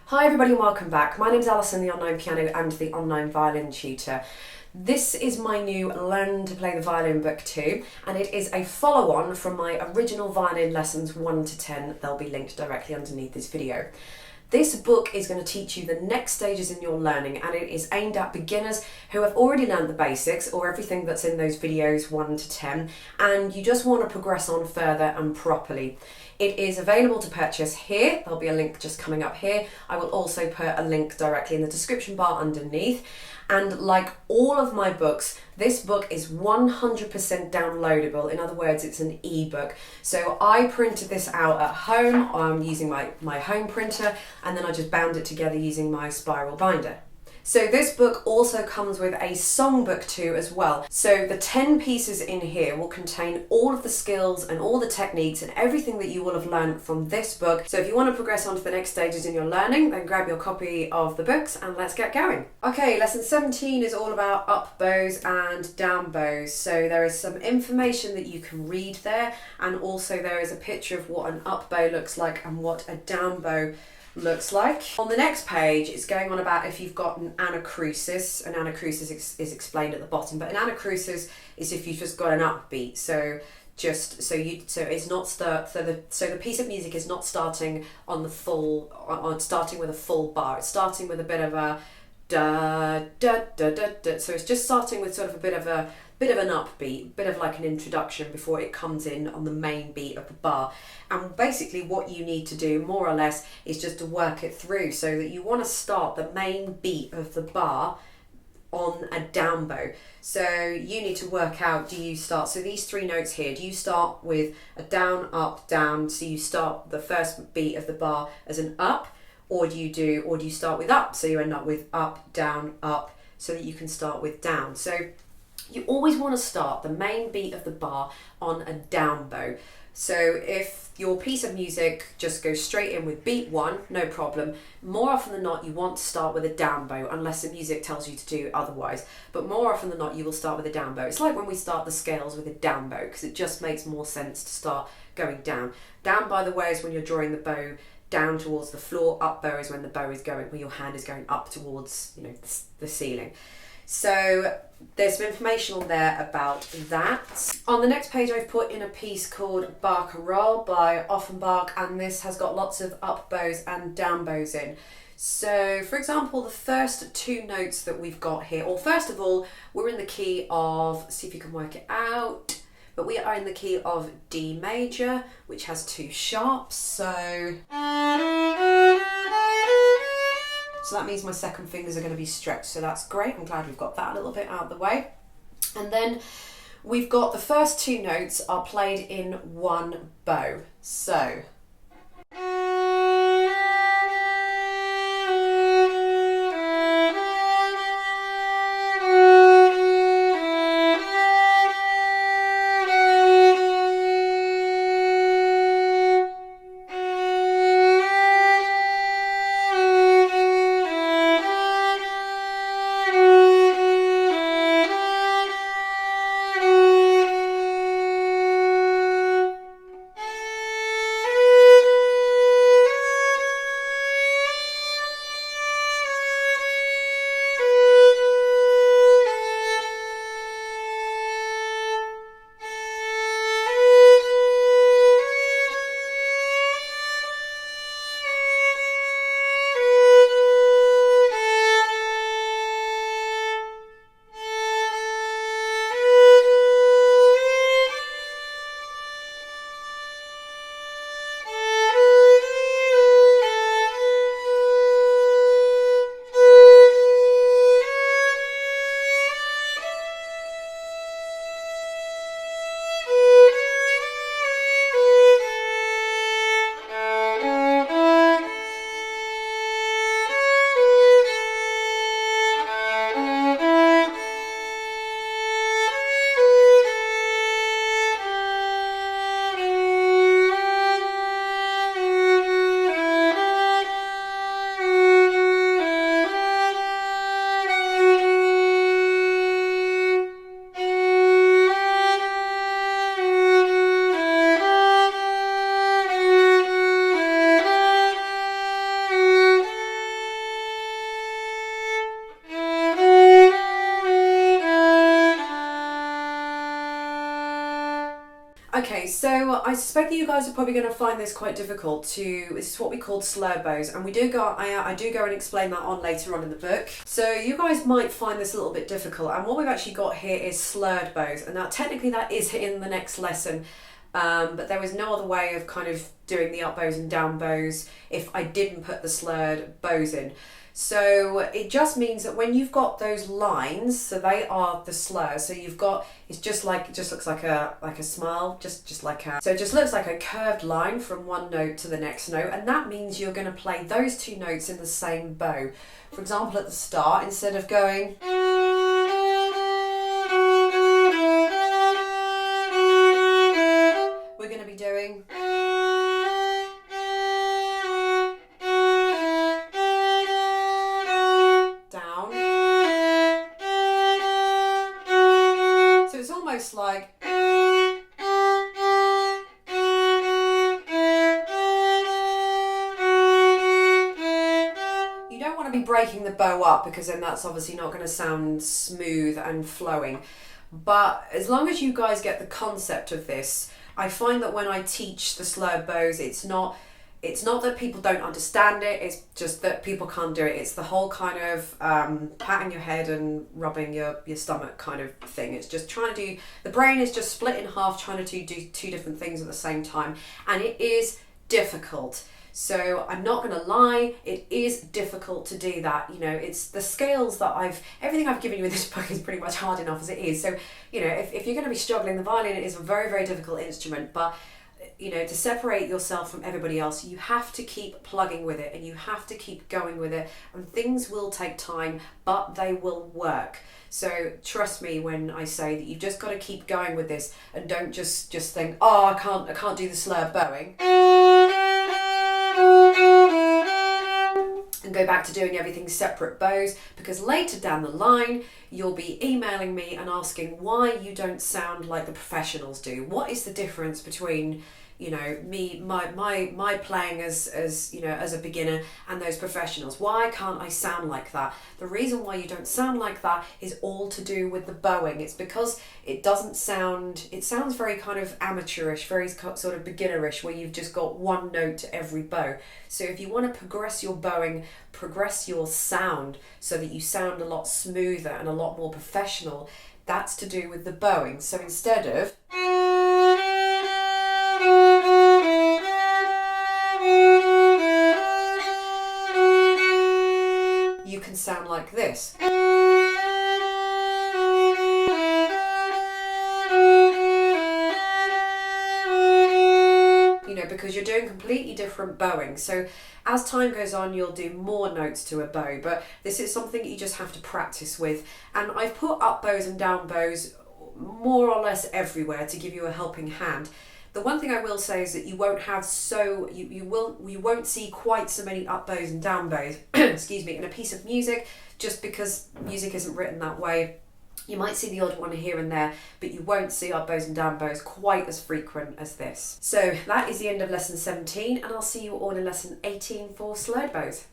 Hi everybody and welcome back. My name's Alison, the online piano and the online violin tutor. This is my new Learn to Play the Violin book 2, and it is a follow-on from my original violin lessons 1 to 10. They'll be linked directly underneath this video. This book is going to teach you the next stages in your learning, and it is aimed at beginners who have already learned the basics or everything that's in those videos 1 to 10, and you just want to progress on further and properly. It is available to purchase here. There'll be a link just coming up here. I will also put a link directly in the description bar underneath. And like all of my books, this book is 100% downloadable. In other words, it's an ebook. So I printed this out at home using my home printer, and then I just bound it together using my spiral binder. So this book also comes with a songbook too as well. So the 10 pieces in here will contain all of the skills and all the techniques and everything that you will have learned from this book. So if you want to progress on to the next stages in your learning, then grab your copy of the books and let's get going. Okay, lesson 17 is all about up bows and down bows. So there is some information that you can read there, and also there is a picture of what an up bow looks like and what a down bow looks like. On the next page, it's going on about if you've got an anacrusis. An anacrusis is explained at the bottom, but an anacrusis is if you've just got an upbeat. So it's not the piece of music is not starting on the full starting with a full bar. It's starting with a bit of a da da da da da. So it's just starting with sort of a bit of an upbeat, bit of like an introduction before it comes in on the main beat of the bar. And basically what you need to do more or less is just to work it through, so that you want to start the main beat of the bar on a down bow. So you need to work out, so these three notes here, do you start with a down, up, down, so you start the first beat of the bar as an up, or do you start with up, so you end up with up, so that you can start with down. So you always want to start the main beat of the bar on a down bow. So if your piece of music just goes straight in with beat 1, no problem. More often than not, you want to start with a down bow, unless the music tells you to do otherwise. But more often than not, you will start with a down bow. It's like when we start the scales with a down bow, because it just makes more sense to start going down. Down, by the way, is when you're drawing the bow down towards the floor. Up bow is when the bow is going, when your hand is going up towards, the ceiling. So there's some information on there about that. On the next page, I've put in a piece called Barcarolle by Offenbach, and this has got lots of up bows and down bows in. So for example, the first two notes that we've got here, or first of all, we're in the key of, see if you can work it out, but we are in the key of D major, which has two sharps. So that means my second fingers are going to be stretched, so that's great. I'm glad we've got that a little bit out of the way. And then we've got the first two notes are played in one bow. So Okay, so I suspect that you guys are probably going to find this quite difficult this is what we call slurred bows, and I do go and explain that on later on in the book. So you guys might find this a little bit difficult, and what we've actually got here is slurred bows, and now technically that is in the next lesson, but there was no other way of kind of doing the up bows and down bows if I didn't put the slurred bows in. So it just means that when you've got those lines, so they are the slurs. So you've got, it just looks like a smile, so it just looks like a curved line from one note to the next note, and that means you're going to play those two notes in the same bow. For example, at the start, instead of going, we're going to be doing. Like you don't want to be breaking the bow up, because then that's obviously not going to sound smooth and flowing. But as long as you guys get the concept of this, I find that when I teach the slurred bows, it's not that people don't understand it, it's just that people can't do it. It's the whole kind of patting your head and rubbing your stomach kind of thing. It's just trying to do, the brain is just split in half trying to do two different things at the same time, and it is difficult. So I'm not going to lie, it is difficult to do that. You know, it's the scales that everything I've given you in this book is pretty much hard enough as it is. So, you know, if you're going to be struggling, the violin is a very, very difficult instrument, but you know, to separate yourself from everybody else, you have to keep plugging with it, and you have to keep going with it, and things will take time, but they will work. So trust me when I say that you've just got to keep going with this, and don't just think, oh, I can't do the slurred bowing, and go back to doing everything separate bows, because later down the line you'll be emailing me and asking why you don't sound like the professionals do. What is the difference between, you know, my playing as you know, as a beginner, and those professionals? Why can't I sound like that? The reason why you don't sound like that is all to do with the bowing. It's because it sounds very kind of amateurish, very sort of beginnerish, where you've just got one note to every bow. So if you want to progress your bowing, progress your sound so that you sound a lot smoother and a lot more professional, that's to do with the bowing. So instead of you can sound like this. You know, because you're doing completely different bowing. So as time goes on, you'll do more notes to a bow, but this is something you just have to practice with. And I've put up bows and down bows more or less everywhere to give you a helping hand. The one thing I will say is that you won't have you won't see quite so many up bows and down bows excuse me, in a piece of music, just because music isn't written that way. You might see the odd one here and there, but you won't see up bows and down bows quite as frequent as this. So that is the end of lesson 17, and I'll see you all in lesson 18 for slurred bows.